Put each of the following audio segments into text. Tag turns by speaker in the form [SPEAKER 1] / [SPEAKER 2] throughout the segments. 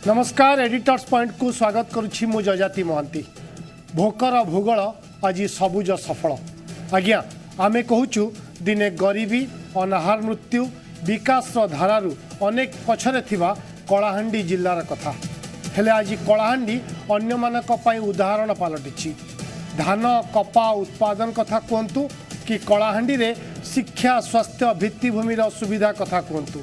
[SPEAKER 1] नमस्कार editors point को स्वागत करुछि मु जजाति महांती। भोकर भूगोल आज सबुज सफल आज्ञा आमे कहूचु दिने गरीबी अनाहार मृत्यु विकास धारारु अनेक पछरे थिबा कलाहांडी जिल्लार कथा हेले आज कलाहांडी अन्य मानक पई उदाहरण पालटिछि। धान कपा उत्पादन कथा कहतु कि कलाहांडी रे शिक्षा स्वास्थ्य भित्तिभूमिर सुविधा कथा कहतु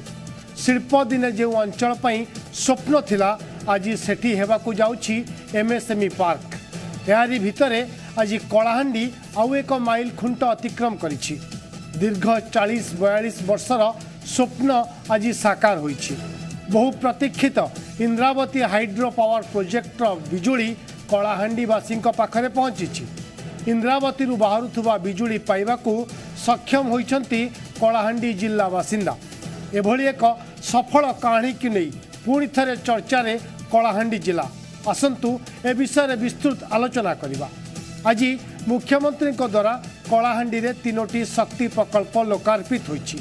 [SPEAKER 1] शिल्प दिने जो अंचल पई स्वप्न थिला आज सेठी हेबाकू जाउछि एमएसएमई पार्क। यारी भितरे आज कलाहांडी आउ एक माइल खुंट अतिक्रम करिछि। दीर्घ 40-42 वर्षर स्वप्न आज साकार होइछि। बहु प्रतीक्षित इंद्रावती हाइड्रो पावर प्रोजेक्टर बिजुली कलाहांडीवासी पाखरे पहुंची। इंद्रावती बाहरुथुबा बिजुली पाइबाकू सक्षम होइछंती कलाहांडी जिला बासिंदा। एभली एक सफल कहानी की नहीं पुणी थे चर्चा रे कलाहांडी जिला आसंतु ए विषय विस्तृत आलोचना करिबा। आज मुख्यमंत्री द्वारा कलाहांडी रे 3टी शक्ति प्रकल्प लोकार्पित होइछि।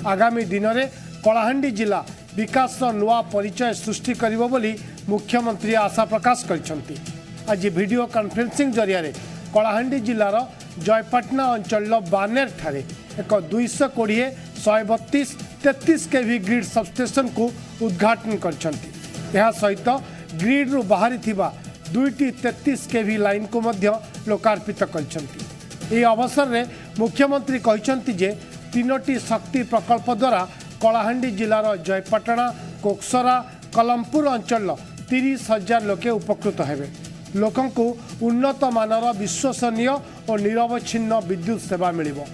[SPEAKER 1] आगामी दिन में कलाहांडी जिला विकास नुआ परिचय सृष्टि करिबो बोली मुख्यमंत्री आशा प्रकाश करिसंती। आज वीडियो कॉन्फ्रेंसिंग जरिया रे कलाहांडी जिलार जयपाटना अंचल बानेर ठारे एक 220/132-33 केवी ग्रिड सबस्टेशन को उद्घाटन करछंती। यह सहित ग्रिड रु बाहरी थिबा 2टी 33 केवी लाइन को मध्य लोकार्पित करछंती। ए अवसर रे मुख्यमंत्री कहिसंती जे 3टी शक्ति प्रकल्प द्वारा कलाहांडी जिलार जयपाटना कोक्सरा कलमपुर अंचल 30,000 लोके उपकृत हेबे। लोकों को उन्नत मानर विश्वसनीय और निरवच्छिन्न विद्युत सेवा मिलिबो।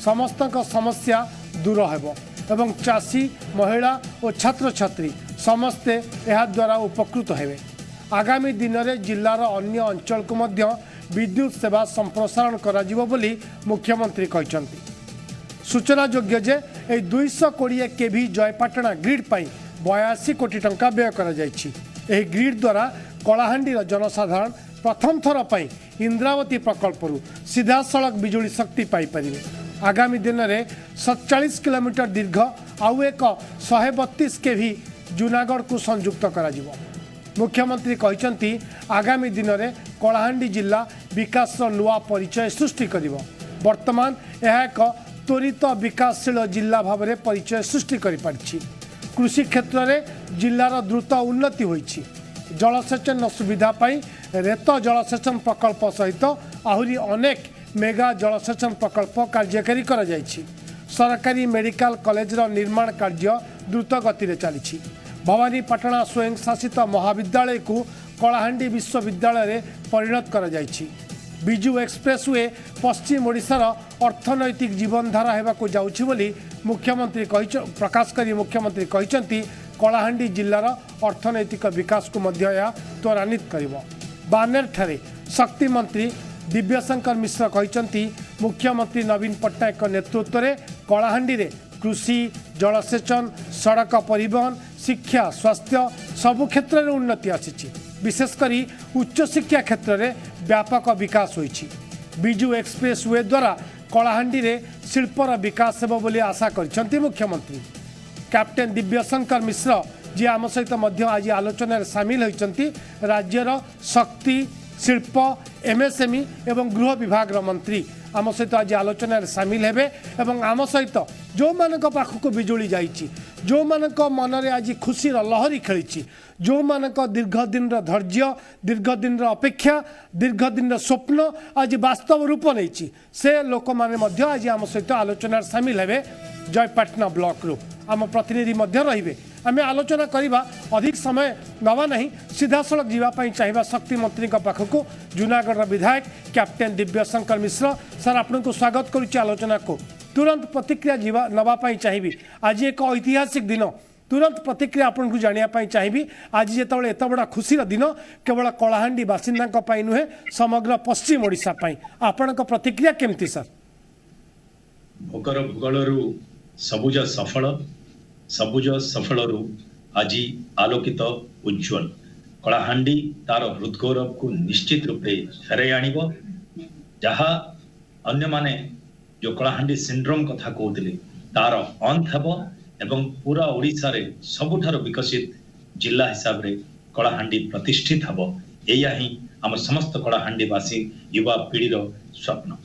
[SPEAKER 1] समस्त समस्या दूर हेबो एवं चाषी महिला और छात्र छात्री समस्ते यह द्वारा उपकृत हेबे। आगामी दिन में जिलार अन्य अंचल को मध्य विद्युत सेवा संप्रसारण कराजिबो बोली मुख्यमंत्री कहिसंती। सूचना योग्य जे 220 केवी जयपाटना ग्रिड पाई 82 कोटी टंका व्यय करा जायछि। एही ग्रिड द्वारा कलाहांडी जनसाधारण प्रथम थर पर इंद्रावती प्रकल्प सीधा सड़क बिजुली शक्ति पाई परिवे। आगामी दिन में 47 किलोमीटर दीर्घ आउ एक 132 केवी जूनागढ़ को संयुक्त करा जिवो। मुख्यमंत्री कहिसंती आगामी दिन में कलाहांडी जिला विकास नुआ परिचय सृष्टि करिवो। वर्तमान यह एक त्वरित विकासशील जिला भाव में परिचय सृष्टि करि पारिछि। कृषि क्षेत्र में जिलार द्रुत उन्नति होइछि। जलसेचन सुविधा पाई रेत जलसेचन प्रकल्प सहित आहुरी अनेक मेगा जलसेचन प्रकल्प कार्यकारी करा जायछि। सरकारी मेडिकल कॉलेजर निर्माण कार्य द्रुत गति रे चली। भवानीपाटना स्वयं शासित महाविद्यालय को कलाहांडी विश्वविद्यालय रे परिणत करा जायछि। बिजू एक्सप्रेसवे पश्चिम ओडिशार अर्थनैतिक जीवनधारा हेबाकू जाउछि बोली मुख्यमंत्री प्रकाश करी मुख्यमंत्री कहिसंती कलाहांडी जिलार अर्थनैतिक विकास को मध्य या त्वरान्वित करिवो। बानेर ठारे शक्ति मंत्री दिव्यशंकर मिश्र कहिसंती मुख्यमंत्री नवीन पट्टनायक नेतृत्व में कलाहांडी रे कृषि जलसेचन सड़क परिवहन शिक्षा स्वास्थ्य सबु क्षेत्र में उन्नति आसी। विशेषकर उच्च शिक्षा क्षेत्र में व्यापक विकास होइछि। बिजू एक्सप्रेस वे द्वारा कलाहांडी रे शिल्पर विकास हेबो बोली आशा करिसंती मुख्यमंत्री। कैप्टेन दिव्यशंकर मिश्र जी आम सहित आज आलोचन सामिल होइचंती। राज्यर शक्ति शिल्प एमएसएमई एवं गृह विभाग मंत्री आम सहित आज आलोचन सामिल हेबे एवं आम सहित जो मानक पाखक बिजुली जाइछि जो मानक मन में आज खुशी लहरी खेली जो मानक दीर्घ दिन धैर्य दीर्घ दिन अपेक्षा दीर्घ दिन स्वप्न आज वास्तव रूप नहीं से लोक मैंने आज आम सहित आलोचन सामिल हेबे। जयपाटना ब्लॉक रु आम प्रतिनिधि रे आम आलोचना करवा अधिक समय नवा नहीं सीधा सड़क जावाई चाहिए शक्ति मंत्री पाखक जूनागढ़ विधायक कैप्टेन दिव्यशंकर मिश्र सर आपन को स्वागत करुच्ची आलोचना को तुरंत प्रतिक्रिया नवाई चाहिए। आज एक ऐतिहासिक दिन तुरंत प्रतिक्रिया आपन को जानापी चाहिए। आज जो एत बड़ा खुशीर दिन केवल कलाहांडी बासिंदा नुहे समग्र पश्चिम ओडिशा आपण प्रतिक्रिया केमती सर?
[SPEAKER 2] भोकर भूगोल सबुज सफल आज आलोकित उज्ज्वल कलाहांडी तार हृदगौरव को निश्चित रूपे फेराई आनिबो। जहा अन्य माने जो कलाहांडी सिंड्रोम कथा कहते तार अंत हेबो एवं पूरा ओडिशा रे सबुठार विकसित जिला हिसाब रे कलाहांडी प्रतिष्ठित हब एया ही आम समस्त कलाहांडीवासी युवा पीढ़ी स्वप्न।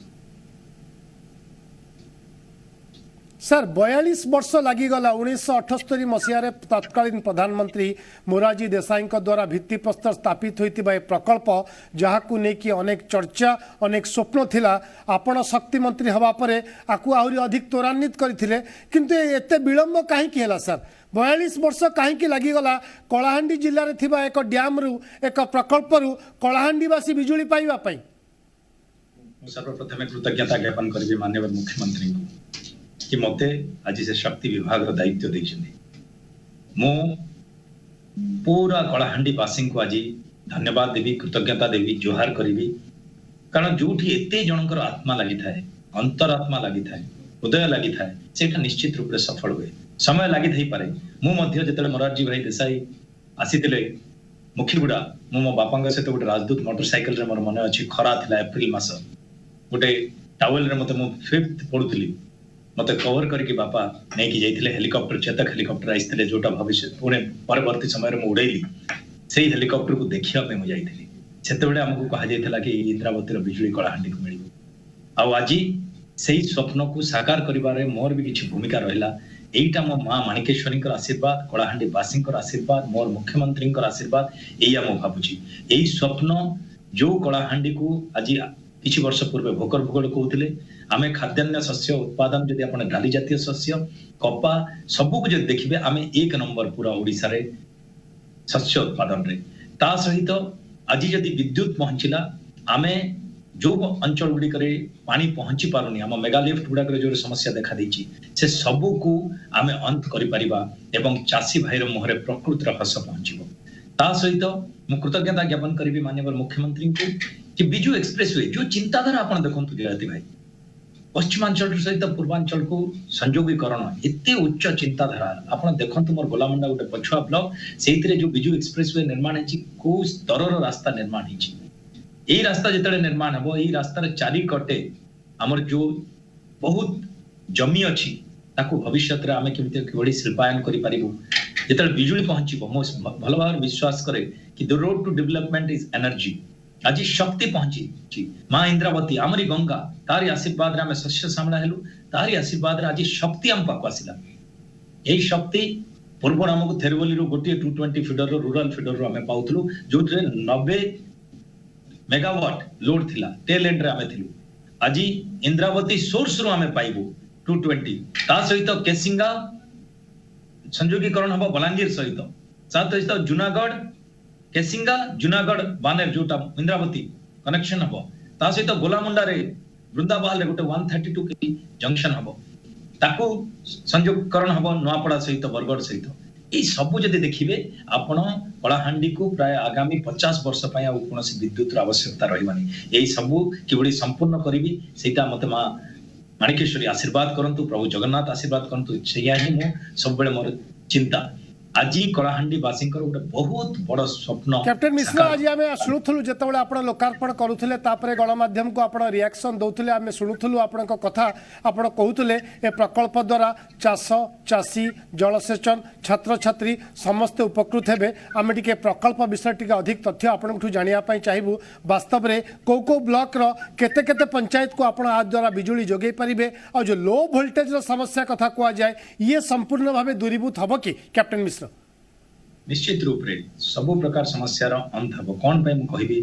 [SPEAKER 1] सर 42 वर्ष लगिगला 1978 मसीह तत्कालीन प्रधानमंत्री मोरारजी देसाई द्वारा भित्तिप्रस्तर स्थापित होता प्रकल्प जहाँ को लेकिन अनेक चर्चा अनेक स्वप्न थिला आपण शक्ति मंत्री हवा परे आकु आहरी अधिक त्वरान्वित करथिले किंतु एते विलंब काहे की हला सर 42 वर्ष कहीं लगिगला कलाहांडी जिले में थिबा एक डैम रु एक प्रकल्प रु कलाहांडीवासी बिजुली पाइबा पई
[SPEAKER 2] सर्वप्रथम कृतज्ञता ज्ञापन करी माननीय मुख्यमंत्री कि मते आज से शक्ति विभाग दायित्व देछिन मु पूरा कलाहांडीवासी को आज धन्यवाद देवी कृतज्ञता देवी जोहार करी कारण जोठी एते जनकर आत्मा लगी थाए अंतरात्मा लगी थाए हृदय लगी थाए सेटा निश्चित रूप से सफल हुए समय लगी थई पारे मु मध्य जेतले मोरारजी भाई देसाई आसीतिले मुखीगुड़ा मु मो बापांग सहित गोटे राजदूत मोटरसाइकल रे मोर मन अछि खरा थिला एप्रिल मास गोटे टावेल रे मते मु 5th पढुथिली मते कवर करके बापा नहीं कि जाइथिले हेलिकॉप्टर चेतक हेलिकॉप्टर आइथिले जोटा भविष्य पुणे परवर्ती समय रे मु उड़ैली सेही हेलिकॉप्टर को देखिया पे मु जाइथिली सेते बेले हमकु कहा जाइथिला कि इंद्रावती रो बिजली कलाहांडी को मिलिबो आ आजी सेही स्वप्न को साकार करिबारे मोर भी किछि भूमिका रहिला एटा मो मां माणिकेश्वरी आशीर्वाद कलाहांडी वासी आशीर्वाद मोर मुख्यमंत्री आशीर्वाद एया मो भाबुची एही स्वप्न जो कलाहांडी को आज किछि वर्ष पूर्व भोकर भोगड़ कहते आमे खाद्यान्न शस्य उत्पादन जदि आपण डाली जातीय शस्य कपा सबु को जदि देखिबे आमे 1 नंबर पूरा ओडिसा रे शस्य उत्पादन रे ता सहित आज जदि विद्युत पहुंचला आमे जो अंचल गुडी करे पानी पहुंची पारुनी हम मेगालिफ्ट गुडा करे जो समस्या देखा देछि से सबु को आमे अंत करि परिबा एवं चासी भाईर मोहरे प्रकृतिर हस पहुंचीबो ता सहित मु कृतज्ञता ज्ञापन करिबी माननीय मुख्यमंत्री को कि बिजू एक्सप्रेसवे जो चिंताधारा आपण देखंतु जयती भाई पश्चिमांचल सहित पूर्वांचल को संयोगीकरण एते उच्च चिंताधारा आपण देखंतु मोर गोलामुंडा गोटे पछुआ ब्लॉक सेहितरे जो बिजू एक्सप्रेसवे निर्माण हेछि को स्तरर रास्ता निर्माण हेछि एई रास्ता जेतले निर्माण हबो एई रास्तार चारि कटे हमर जो बहुत जमी अछि ताको भविष्यत रे आमे केमते किबडी शिल्पायन करि पारिबो जेतले बिजुली पहुंचीबो मो भलो भाव विश्वास करे कि the road to development is energy आज शक्ति पहुंची मां इंद्रावती आमरी गंगा तारी आशीर्वाद रे आमे शस्य सामना हेलु तारी आशीर्वाद रे आज शक्ति हम पाको आसिला एई शक्ति पूर्व हमको थेरवली रो गोटे 220 फीडर रो रूरल फीडर रो आमे पाउथलु जोटरे 90 मेगावाट लोड थिला टेल एंड रे आमे थिलु आज इंद्रावती सोर्स रो आमे पाइबो 220 ता सहित केसिंगा संयोगीकरण हबो बलांगीर सहित साथ सहित जुनागढ़ केसिंगा जुनागढ़ बानेर जोटा इंद्रावती कनेक्शन हबो ता सहित गोलामुंडा रे वृंदाबाल रे गोटे 132 के जंक्शन हबो ताको संयोगकरण हबो नवापड़ा सहित बरगढ़ सहित ए सब जदि देखिबे आपण कलाहांडी को प्राय आगामी 50 वर्ष पय आ कोनोसी विद्युत आवश्यकता रहिबानी एई सब किबडी संपूर्ण करिवि सेटा मते मा माणिकेश्वरी आशीर्वाद करंतु प्रभु जगन्नाथ आशीर्वाद करंतु सेया ही मो सब बेले मोर चिंता आज कलाहांडी वासी गोटे बहुत बड़ स्वप्न
[SPEAKER 1] कैप्टन मिश्रा आज आम शुणुलु जो आप लोकार्पण करुले गणमाध्यम को आप रिएक्शन दौले आम शुणुलु आपण कथा आप कहते ए प्रकल्प द्वारा चाष चाषी जलसेचन छात्र छात्री समस्ते उपकृत हेबे आम टे प्रकल्प विषय टे अधिक तथ्य आपंठ जानापी चाहबू वास्तव में कौ ब्लॉक केते केते पंचायत को आप द्वारा बिजुली जोगे पारे और जो लो वोल्टेज समस्या कथा कहुए ये संपूर्ण भाव दूरीभूत हम कि कैप्टन मिश्रा
[SPEAKER 2] निश्चित रूप रे सब प्रकार समस्या अंत हम कौन पे कहबी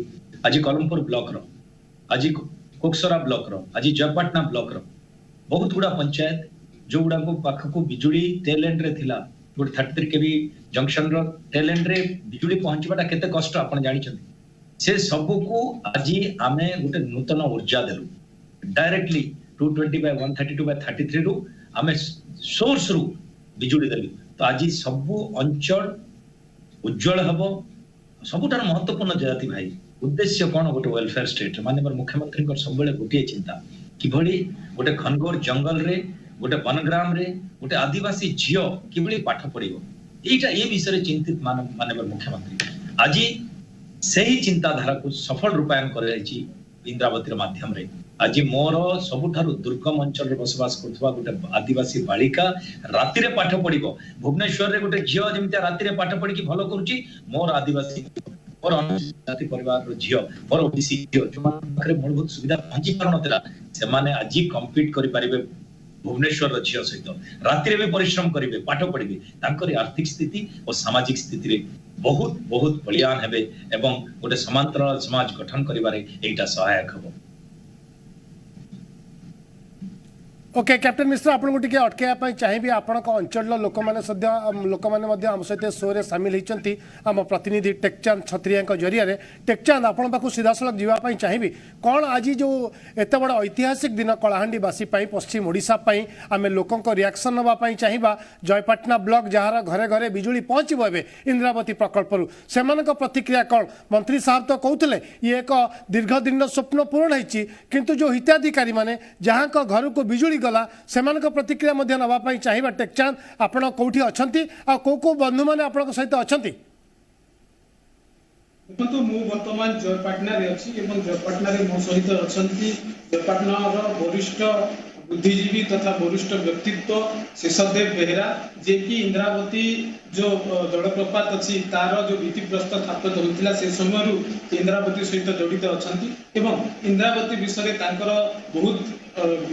[SPEAKER 2] आज कलमपुर ब्लॉक रो आज कोकसरा ब्लॉक रो आज जयपाटना ब्लॉक रो बहुत गुड़ा पंचायत जो गुड़ा को पाख को बिजुली टेल एंड रे थिला गोटे 33 केवी जंक्शन रो टेल एंड रे बिजुली पहुंचबाटा केते कष्ट आपण जानि छथि से सब को आज आमे गोटे नूतन ऊर्जा देलु डायरेक्टली 220 बाय 132 बाय 33 रो आमे सोर्स रो बिजुली देलु तो आज सब अंचल उज्जवल हबो सबुठार महत्वपूर्ण जयती भाई उद्देश्य कौन गोटे वेलफेयर स्टेट माने मुख्यमंत्री सब बेले गोटे चिंता किभली गोटे घनघोर जंगल रे गोटे वनग्राम रे गोटे आदिवासी झियो किभली पाठ पढ़िबो एटा ए विषय चिंतित माने मुख्यमंत्री आज सही चिंताधारा को सफल रूपायन कर इंद्रावती माध्यम रे आज मोर सबुठारु दुर्गम अंचल बसवास करथुवा गोटे आदिवासी बालिका राति रे पाठ पढ़िबो भुवनेश्वर रे गोटे झियो जेमिति राति रे पाठ पढ़ी भलो करूची मोर आदिवासी मोर जाति परिवार रो झियो मोर ओबीसी झियो जो पाखरे मूलभूत सुविधा पहुंची पार नतला से माने आज कम्पीट करि परिबे भुवनेश्वर रो झियो सहित राति रे भी परिश्रम करिवे पाठ पढ़िबे तांकरी आर्थिक स्थिति और सामाजिक स्थिति रे बहुत बहुत बलियान हेबे एवं गोटे समांतराल समाज गठन करिबारे एटा सहायक हबो।
[SPEAKER 1] ओके कैप्टेन मिश्र आपको टी अटकैया चाहिए आपण अंचल लोक मैंने आम सहित शो रे सामिल होती आम प्रतिनिधि टेकचांद छत्रिया जरिया टेकचांद आपण पाक सीधा सड़क जावाई चाहिए कौन आज जो एत बड़ ऐतिहासिक दिन कलाहांडीवासी पश्चिम ओडिशापाई आम लोक रिएक्शन नापी चाहिए जयपाटना ब्लॉक जार घरे घरे बिजुली पहुँचब ए इंद्रावती प्रकल्प से प्रतिक्रिया कौन मंत्री साहब तो कहते ये एक दीर्घ दिन स्वप्न पूरण होती किंतु जो हिताधिकारी मैंने जहाँ घर को बिजुली गला से प्रतिक्रिया नापी चाहिए टेकचांद आपण कौटी अच्छा आ को बंधु मैंने आप सहित अच्छा
[SPEAKER 3] देखो मु वर्तमान जयपाटना रे अछि एवं जयपाटना रे मो सहित अछंती जयपाटना रो वरिष्ठ बुद्धिजीवी तथा वरिष्ठ व्यक्तित्व शेषदेव बेहरा जे कि इंद्रावती जो जलप्रपात अछि तार जो भित्तिप्रस्तर स्थापित होइतिला से समय इंद्रावती सहित जड़ित अछंती एवं इंद्रावती विषय तांकर बहुत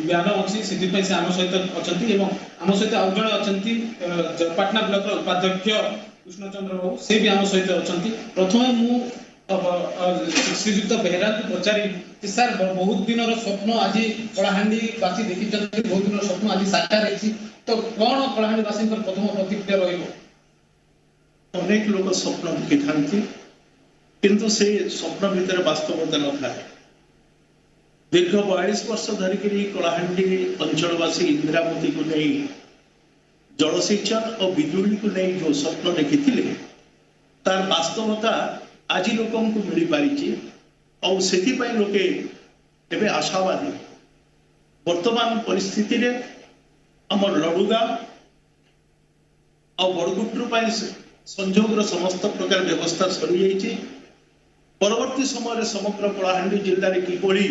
[SPEAKER 3] ज्ञान अछि सेति पे से आम सहित अछंती एवं आम सहित आउ जण अछंती जयपाटना ब्लॉक रो उपाध्यक्ष कृष्णचंद्र बाबू से भी आम सहित अच्छा प्रथम मु श्रीजुक्त बेहरा को पचारि सर बहुत दिन स्वप्न आज कलाहांडीवासी देखी बहुत दिन स्वप्न आज साकार है तो कौन कलाहांडीवासी प्रथम प्रतिक्रिया
[SPEAKER 4] अनेक लोग स्वप्न देखी था किंतु से स्वप्न भितर वास्तवता न था दीर्घ 42 वर्ष धरिक कलाहांडी अंचलवासी इंदिरावती को नहीं जलसेचन और बिजुली को नहीं जो स्वप्न देखी तार वास्तवता आज लोक मिल पारी और से लोके एवं आशावादी वर्तमान परिस्थिति रे आम लडुगा और बड़गुट्रु संजोग समस्त प्रकार व्यवस्था सरी जाइए परवर्ती समय समग्र कलाहांडी जिले में किभली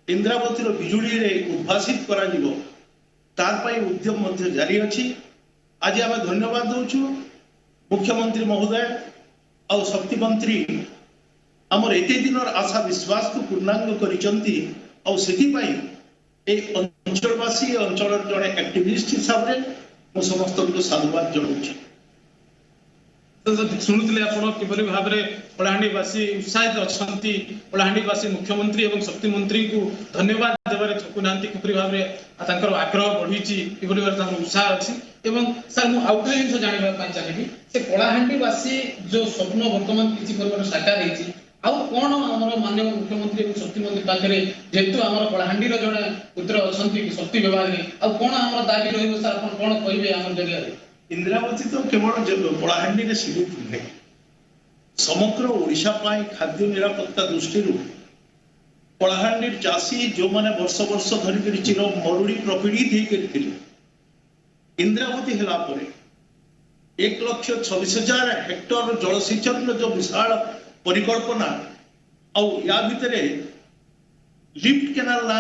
[SPEAKER 4] इंद्रावती बिजुली रे उद्भासित करा तार उद्यम जारी अच्छी आज आम धन्यवाद दौचु मुख्यमंत्री महोदय और शक्ति मंत्री आमर एते दिन आशा विश्वास को पूर्णांग करिसंती और सेति अंचलवासी अंचल जड़े एक्टिविस्ट हिसाब से मु समस्त को साधुवाद जनाऊँ
[SPEAKER 3] शुणुले आप किपरि भाव में कलाहांडीवासी उत्साहित अच्छा कलाहांडीवासी मुख्यमंत्री और शक्ति मंत्री को धन्यवाद देवारे थकु ना किपरि भाव में आग्रह बढ़ी किपरि भाव उत्साह अच्छी एवं सर मु आउ गोटे जिन जानवा चाहिए से कलाहांडीवासी जो स्वप्न वर्तमान किसी परिवार साकार होती आउ कौन आम माननीय मुख्यमंत्री और शक्ति मंत्री पाखे जेहेतु आम कलाहांडी जड़े पुत्र अच्छा शक्ति विभाग में आउ कौन आम दाबी रही सर आप कौन कहे आम जरिया
[SPEAKER 4] इंदिरावती तो केवल कलाहांडी में सीमित नुहे समग्र ओडिशा खाद्य निरापत्ता दृष्टि कलाहांडी चाषी जो मैंने वर्ष वर्ष धरिक चिर मरुड़ी प्रपीड़ित होकर इंदिरावती है 1,26,000 हेक्टर जलसेचन जो विशाल परिकल्पना और या भितर लिफ्ट केनाल ना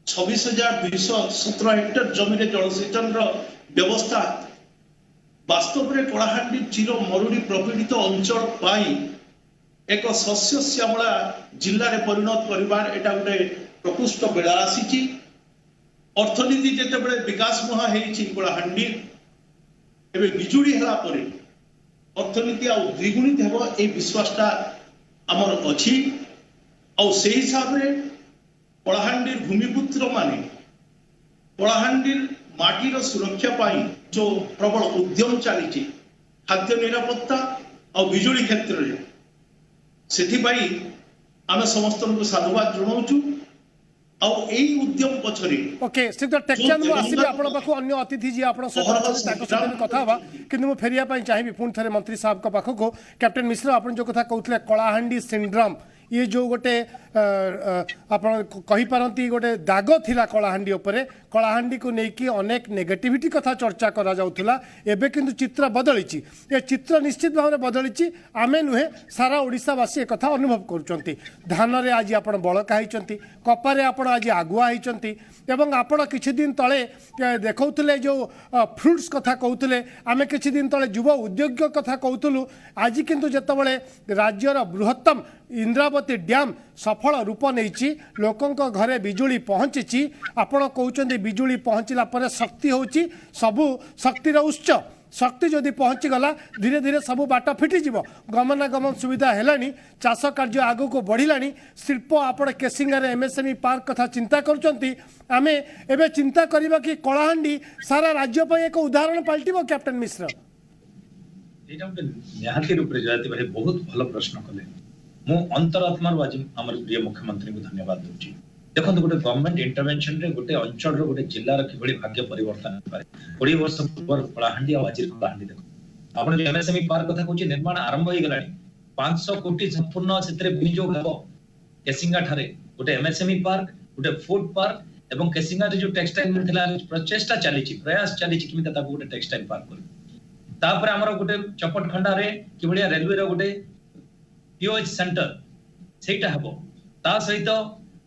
[SPEAKER 4] 26,217 हेक्टर जमी जलसेचन व्यवस्था वास्तव में कलाहांडी चिर मरुड़ी प्रपीड़ित अंचल पाई एक शस्य श्यामला जिले में परिणत करिबार एटा गोटे प्रकृष्ट बेला आसी अर्थनीति जिते बड़े विकास मुहा होती कलाहांडी एवं बिजुड़ी है अर्थनीति आ द्विगुणित हो विश्वासटा आमर अच्छी और से हिसाब से कलाहांडी भूमिपुत्र माने कलाहांडी माटीर सुरक्षा पाई जो प्रबल उद्यम चली खाद्य निरापत्ता और बिजुली क्षेत्र में से आम समस्त को साधुवाद जनाऊँ और यही उद्यम पछरे
[SPEAKER 1] ओके श्रीयुक्त टेकचांद मु आसीबे आपण पाखु अन्य अतिथि जी आपण सहित कथा हवा किंतु मु फेरिया चाहिए पुणी थे मंत्री साहब पाखक कैप्टेन मिश्र आप जो कथा कहते कलाहांडी सिंड्रोम ये जो गोटे आप कहीपारती गोटे दाग थिला कलाहांडी उपरे कलाहांडी को लेकिन अनेक नेगेटिविटी कथा चर्चा करा जाउथुला एबे किंतु चित्र बदली ये चित्र निश्चित भाव में बदली आमे नुहे सारा ओडिशावासी एक कथा अनुभव करुचंती धान रे आज आपण बळका होइचंती कपारे आपण आज आगुआ होइचंती एवं आपण किछि दिन तळे देखौथले जो फ्रुट्स कथा कहउथले आमे किछि दिन तळे युवा उद्योग कथा कहउथलु आज किंतु जेतबळे राज्यर बृहत्तम इंद्रावती डैम सफल रूप नहीं लोकों घरे बिजुली पहुँची आपण कहते बिजुली पहुँचला पर शक्ति होची सबु शक्तिर उत्स शक्ति जदि पहुँची गला धीरे धीरे सबू बाट फिटिज गमनागमन सुविधा है चाष कार्य आगू को बढ़ला शिल्प आपण केसिंगार एमएसएमई पार्क कथा चिंता करें एवं चिंता करवा कि कलाहांडी सारा राज्य पर एक उदाहरण पलटिब कैप्टेन मिश्र
[SPEAKER 2] निहाती रूप से बहुत भल प्रश्न कले मु अंतरात्मार आज आम प्रिय मुख्यमंत्री को धन्यवाद दूची देखो गोटे गवर्नमेंट इंटरवेंशन रे गोटे अंचल रो गोटे जिल्ला रो किबळी भाग्य परिवर्तन पारे 20 वर्ष पूर्व कलाहांडी आ आज कलाहांडी देखो आपण जे एमएसएमई पार्क कथा कहूची निर्माण आरंभ होई गलानी 500 कोटी संपूर्ण सेतरे विनियोग हबो केसिंगा ठारे गोटे एमएसएमई पार्क गोटे फूड पार्क एवं केसिंगा रे जो टेक्सटाइल मिलथिला प्रचेष्टा चलीची प्रयास चलीची कि ताको गोटे टेक्सटाइल पार्क करी तापर हमर गोटे चपट खंडा रे किबळिया रेलवे रो गोटे पीओएच सेंटर सेटा हबो ता सहित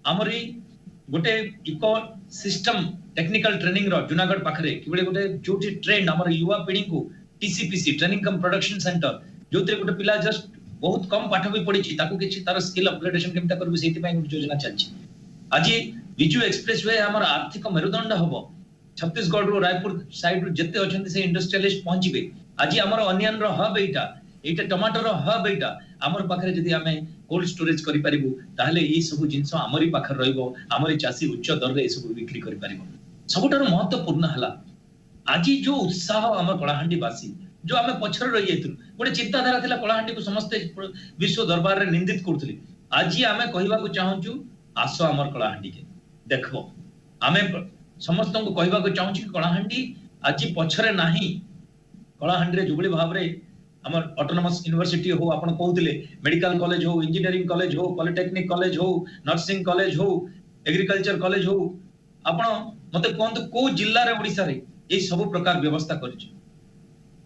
[SPEAKER 2] हमरी गोटे इको सिस्टम टेक्निकल ट्रेनिंग रो जुनागढ़ पाखरे किबळे गोटे जोटी ट्रेंड हमर युवा पीढ़ी को टीसीपीसी ट्रेनिंग कम प्रोडक्शन सेंटर जोते गोटे पिला जस्ट बहुत कम पाठ भी पड़ी ताको किछि तार स्किल अपग्रेडेशन केमता करबे सेति पय योजना चलछि आज विजु एक्सप्रेसवे हमर आर्थिक मेरुदंड हबो छत्तीसगढ़ रो रायपुर साइड रो जते अछंती से इंडस्ट्रियलिस्ट पहुंचबे आज हमर अनियन रो हब एटा टमाटर हब एटा आमर पाखरे जदि आमे कोल्ड स्टोरेज करि परिबु ताहले ई सब जिंस आमरी पाखरे रहइबो आमरी चासी उच्च दर रे सब बिक्री करि परिबो सबुटर महत्वपूर्ण हला आज जो उत्साह आमर कलाहांडी वासी जो आमे पछर रहि जाइतु गोटे चिंताधारा थिला कलाहांडी को समस्त विश्व दरबार रे निंदित करथली आज आमे कहिबा को चाहूछु आसो आमर कलाहांडी के देखबो आमे समस्त को कहिबा को चाहूछु कि कलाहांडी आज पछरे नाही कलाहांडी रे जुबली भाव रे हमर ऑटोनोमस यूनिवर्सिटी हो आपण कहउतले मेडिकल कॉलेज हो इंजीनियरिंग कॉलेज हो पॉलिटेक्निक कॉलेज हो नर्सिंग कॉलेज हो एग्रीकल्चर कॉलेज हो आपण मते कोन को जिल्ला रे ओडिसा रे ए सब प्रकार व्यवस्था करछि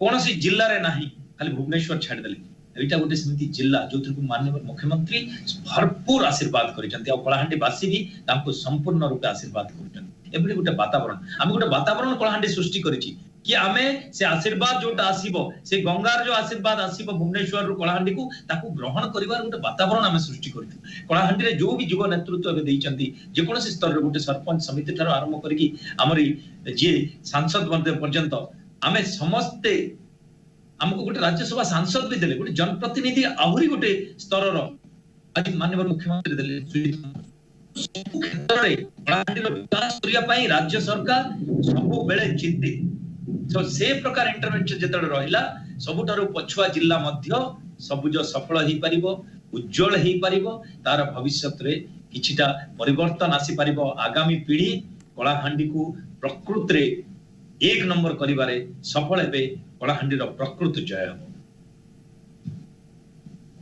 [SPEAKER 2] कोनसी जिल्ला रे नाही खाली भुवनेश्वर छाड़ देले एटा गोटे समिति जिल्ला जोथि को माननीय मुख्यमंत्री भरपूर आशीर्वाद करिसंती आ कलाहांडी वासी भी तांको संपूर्ण रूप आशीर्वाद करिसंती एबडी गोटे वातावरण हम गोटे वातावरण कलाहांडी सृष्टि करिछि कि आमे से आशीर्वाद जोटा आसीबो से गंगार जो आशीर्वाद आसीबो भुवनेश्वर रो कलाहांडी को ताकू ग्रहण करिवार गोटे वातावरण आमे सृष्टि करथि कलाहांडी रे जो भी युवा नेतृत्व एबे दैचंती जे कोनोसी स्तर रे गोटे सरपंच समिति थारो आरंभ करकी हमरी जे सांसद बंदे पर्यंत आमे समस्ते हमको गोटे राज्यसभा सांसद भी देले गोटे जनप्रतिनिधि आहुरी गोटे स्तर रो आज माननीय मुख्यमंत्री देले क्षेत्र रे कलाहांडी रो विकास करिया पई राज्य सरकार सब बेले चिंतित तो से प्रकार इंटरवेंशन जेतड रहिला सबुठारु पछुआ जिल्ला मध्य सबुज सफल ही परिबो उज्जवल ही परिबो तार भविष्यत रे किछिटा परिवर्तन आसी परिबो आगामी पीढ़ी कलाहांडी को प्रकृति रे एक नंबर करिवारे सफल हेबे कलाहांडी रो प्रकृति जय हो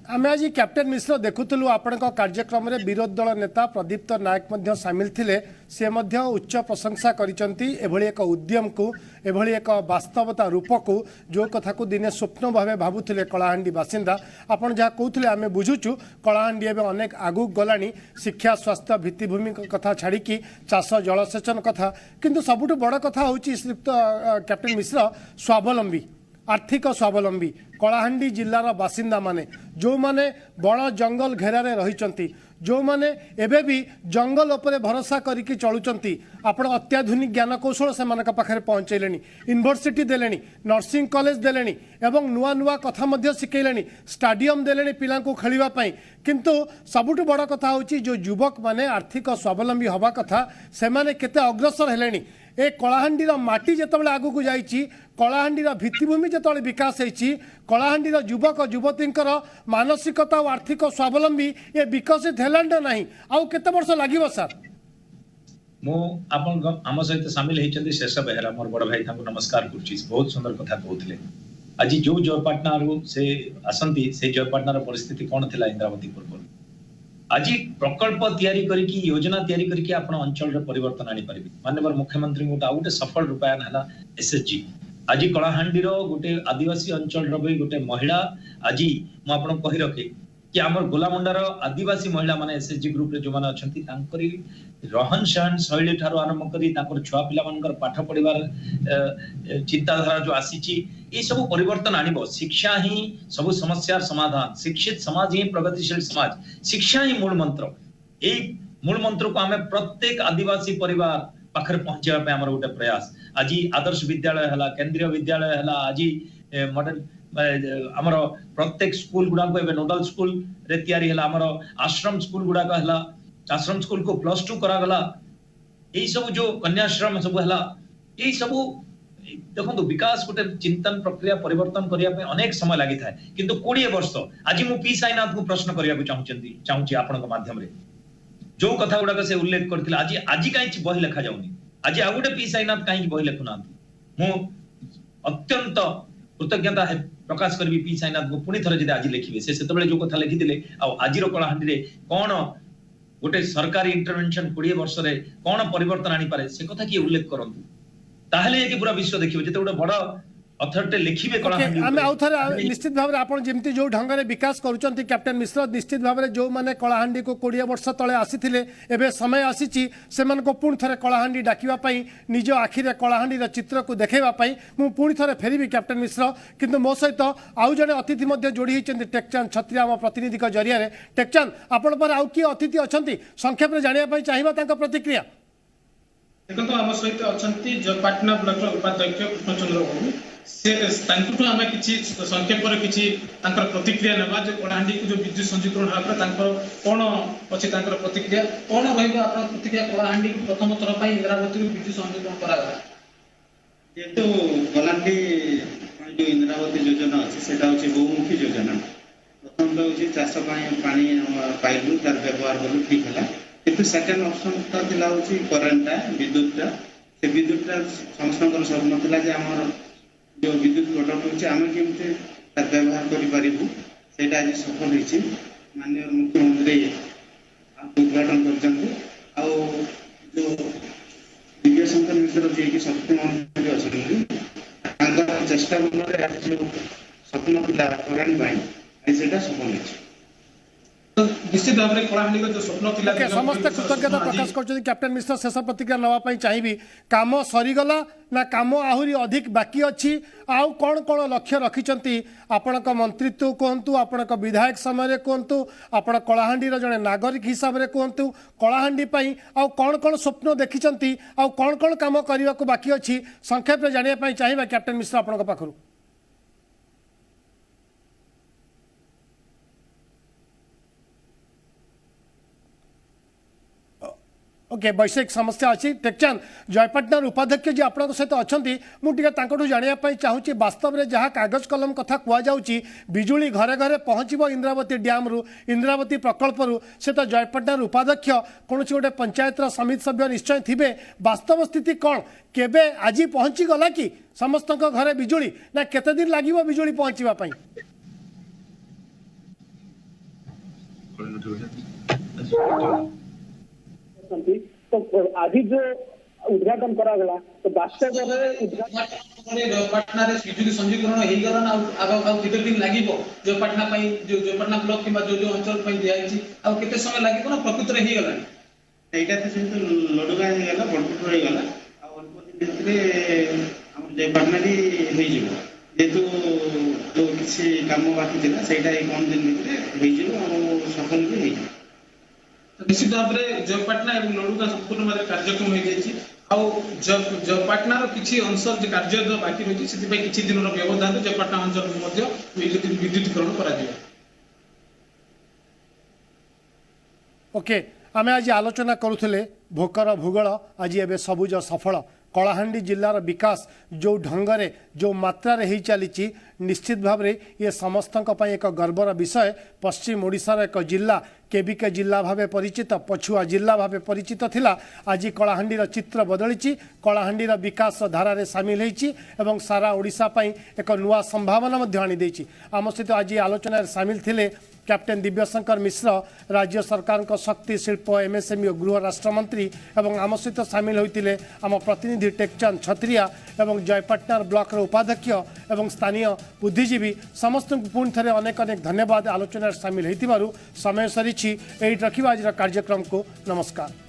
[SPEAKER 1] आम आज कैप्टेन मिश्र देखुलु आपण कार्यक्रम में विरोधी दल नेता प्रदीप्त नायक मध्य सामिल थिले से मध्य उच्च प्रशंसा करिसंती एभली एक उद्यम को एभली एक वास्तवता रूप को जो कथा को दिने स्वप्न भाव भावुले कलाहांडी बासिंदा आपण जहाँ कहते आम बुझुचु कलाहांडी एवं अनेक आगु गलानी शिक्षा स्वास्थ्य भित्तिभूमि कथा छाड़ी चाष जलसेचन कथा किंतु सबुठ बड़ कथा होची श्रीयुक्त कैप्टेन मिश्र स्वावलंबी आर्थिक स्वावलंबी कलाहांडी जिल्लार बासिंदा माने जो माने बड़ जंगल घेरारे रहिचंती जो माने एबे भी जंगल उपरे भरोसा करिकी चलुचंती आपण अत्याधुनिक ज्ञान कौशल से मानक पाखरे पहुंचैलेनी यूनिवर्सिटी देलेनी नर्सिंग कॉलेज देलेनी एवं नुआ नुआ कथा मध्य शिखैलेनी स्टाडियम देलेनी पिला को खेलिबा पई किंतु सबुठ बड़ कथा होची जो युवक माने आर्थिक स्वावलंबी हवा कथा से माने केते अग्रसर हेलेनी ए कलाहांडीर माटी जेतबेले आगु को जाईची कलाहांडीर भित्तिभूमि जेतबेले विकास होईची कलाहांडीर युवक युवतींकर मानसिकता और आर्थिक स्वावलंबी ये विकसित हेलांड नाही आउ केते वर्ष लागिवो सर
[SPEAKER 2] मो आपन आम सहित सामिल होइचंदी शेष बेहरा मोर बड़ भाई ताको नमस्कार करछि बहुत सुंदर कथा कहउथिले आज जो जयपाटना रो से आसंती से जयपाटना रो परिस्थिति कोन थिला इंद्रावती पूर्व आज प्रकल्प तैयारी करिकी योजना तैयारी करिकी आपण अंचल रे परिवर्तन आनी परिबे माननीय मुख्यमंत्री गोटे सफल रूपायन हला एसएचजी आज कलाहांडी रो गोटे आदिवासी अंचल रो भी गोटे महिला आज मु आपण कहि रखे कि आमर गोलामुंडार आदिवासी महिला माने एसएचजी ग्रुप रे जो माने अछंती तांकरी रहन सहन शैली ठारो आरंभ करी तांकर छुआ पिला मानकर पाठ पढिबार चिंताधारा जो आसीची ये सब परिवर्तन आनिबो शिक्षा ही सब समस्यार समाधान शिक्षित समाज ही प्रगतिशील समाज शिक्षा ही मूल मंत्र ए मूल मंत्र को हमें प्रत्येक आदिवासी परिवार पाखर पहुंचेबा पे हमर गोटे प्रयास आज आदर्श विद्यालय हला केंद्रीय विद्यालय हला आज मॉडल हमर प्रत्येक स्कूल गुडा को एबे नोडल स्कूल रे तयारी हला हमर आश्रम स्कूल गुडा को हला आश्रम स्कूल को +2 करा गला एई सब जो कन्याश्रम सब हला एई सब देखो विकास गोटे चिंतन प्रक्रिया परिवर्तन करिया पे अनेक समय लागि थाए किंतु 20 वर्ष आज मु पी साईनाथ को प्रश्न करिया को चाहूची आपन माध्यम रे जो कथा गुडा से उल्लेख करथिला आज काई बही लेखा जाउनी आज आ गोटे पी साईनाथ काई बही लेखुना मु अत्यंत कृतज्ञता है प्रकाश करी पी साईनाथ को पुणी थरे जदि आज लिखिबे से सेतबेले जो कथा लिखिदिले आ आजिरो कलाहांडी रे कोन गोटे सरकारी इंटरवेंशन 20 वर्ष रे कोन परिवर्तन आनी पारे से कथा की उल्लेख करंतु ताहले कि पूरा विश्व देखिबे जते गोटे बड़ अथॉरिटी लिखिबे कलाहांडी
[SPEAKER 1] आमे आउथरे निश्चित भाव आपण जेमती जो ढंग रे विकास करूचंती कैप्टन मिश्र निश्चित भाव जो माने कलाहांडी को 20 वर्ष तळे आसीथिले एबे समय आसीची सेमन को पुणी थरे कलाहांडी डाकिबा पई निज आखि रे कलाहांडी रे चित्र को देखेबा पई मु पुणी थरे फेरिबी कैप्टन मिश्र किंतु मो सहित आउ जने अतिथि मध्ये जोडी हिचंती टेकचांद छत्रिया हम प्रतिनिधि का जरिया रे टेकचांद आपण पर आउ की अतिथि अछंती संक्षेप रे जानिया पई चाहिबा तांका प्रतिक्रिया
[SPEAKER 3] देखो आम सहित अच्छा पाटना ब्लॉक उपाध्यक्ष कृष्णचंद्र बाबू से आम कि संक्षेप प्रतिक्रिया ना जो कलाहांडी को जो विद्युत संजीकरण कौन अच्छे प्रतिक्रिया कौन प्रतिक्रिया कलाहांडी प्रथम थर इंदिरावती विद्युत संजीकरण करागला
[SPEAKER 5] जेहेतु कलाहांडी जो इंदिरावती योजना अच्छे से बहुमुखी योजना प्रथम तो हूँ चाष पानी पाइलु तार व्यवहार कलु ठीक है किंतु सेकेंड ऑप्शन था करेन्टा विद्युतटा से विद्युतटा समस्त स्वप्न था जे आम जो विद्युत कटक होती आम केमती व्यवहार करूँ से आज सफल होती माननीय मुख्यमंत्री उद्घाटन कर जो दिव्य शंकर मिश्र जी की शक्ति मंत्री अच्छा चेष्टा बल जो स्वप्न पिला करेन्ट सफल होती
[SPEAKER 3] निश्चित भाव में कलाहांडी जो स्वप्न थिला
[SPEAKER 1] समस्त कृतज्ञता प्रकाश कर कैप्टन मिश्र शेष प्रतिक्रिया नवा चाहिए काम सरीगला ना काम आहरी अधिक बाकी अच्छी आउ कौन कौन लक्ष्य रखिंट आपण मंत्रित्व कहतु आपण विधायक समय कहतु आपण कलाहांडी जड़े नागरिक हिसाब से कहतु कलाहांडी आउ कौन कौन स्वप्न देखिंट आउ कौन कौन काम करने को बाकी अच्छी संक्षेप में जानापी चाहिए कैप्टन मिश्र आपण पाखु ओके वैषयिक समस्या अच्छी टेकचांद जयपाटनार उपाध्यक्ष जी आपन सहित अच्छा मुझे जानापी चाहूँगी वास्तव में जहाँ कागज कलम कथा कहुच्छी बिजुली घरे घरे पहुँचब इंद्रावती डैम रु इंद्रावती प्रकल्प से तो जयपाटनार उपाध्यक्ष कौन गोटे पंचायत समिति सभ्य निश्चय थे वास्तव स्थिति कौन केबे आज पहुँची गला कि समस्त घरे बिजुली ना केते दिन लगे बिजुली पहुँचापी
[SPEAKER 6] तो आज जो उद्घाटन करागला तो वास्तव
[SPEAKER 3] में पाटना रे विद्युत संजीकरण हो गला ना आगो केते दिन लागिबो जो पाटना पई जो पाटना ब्लॉक किबा जो जो अंचल पई दियाइछि आ केते समय लागिबो ना प्रकृति रे ही गला
[SPEAKER 5] एटा तो सेंत लडुगा हे गला बडपुर हे गला आ अल्प दिन भितरे हम जे पाटना दी हे जिवो जेतु जो किसी काम बाकी थिला सेटा ए कोन दिन भितरे हे जिवो आ सफल भी हे जिवो
[SPEAKER 3] निश्चित भाव में जयपाटना और लडुगा संपूर्ण भाव कार्यक्रम हो जयपाटनार किसी अंश जो कार्य बाकी रही है किसी दिन व्यवधान जयपाटना अंचल विद्युतीकरण कर
[SPEAKER 1] ओके आम आज आलोचना करुले भोकर भूगोल आज एवं सबुज सफल कलाहांडी जिलार विकास जो ढंगरे जो मात्रा ही चली निश्चित भाव में ये समस्त एक गर्वर विषय पश्चिम ओडिशार एक जिला केबिके जिला भाव परिचित पछुआ जिला भाव परिचित थिला आज कलाहांडीर चित्र बदली कलाहांडीर विकास धारा सामिल होती सारा ओडिशा एक नुआ संभावना आनी आम सहित आज आलोचन सामिल थिले कैप्टेन दिव्यशंकर मिश्र राज्य सरकार शक्ति शिल्प एमएसएमई और गृह राष्ट्रमंत्री एवं आम सहित सामिल होते आम प्रतिनिधि टेकचंद छत्रिया एवं जयपाटनार ब्लॉक उपाध्यक्ष एवं स्थानीय बुद्धिजीवी समस्त पुणी थे अनेक अनेक धन्यवाद आलोचना सामिल होती समय सरी रखा आज कार्यक्रम को नमस्कार।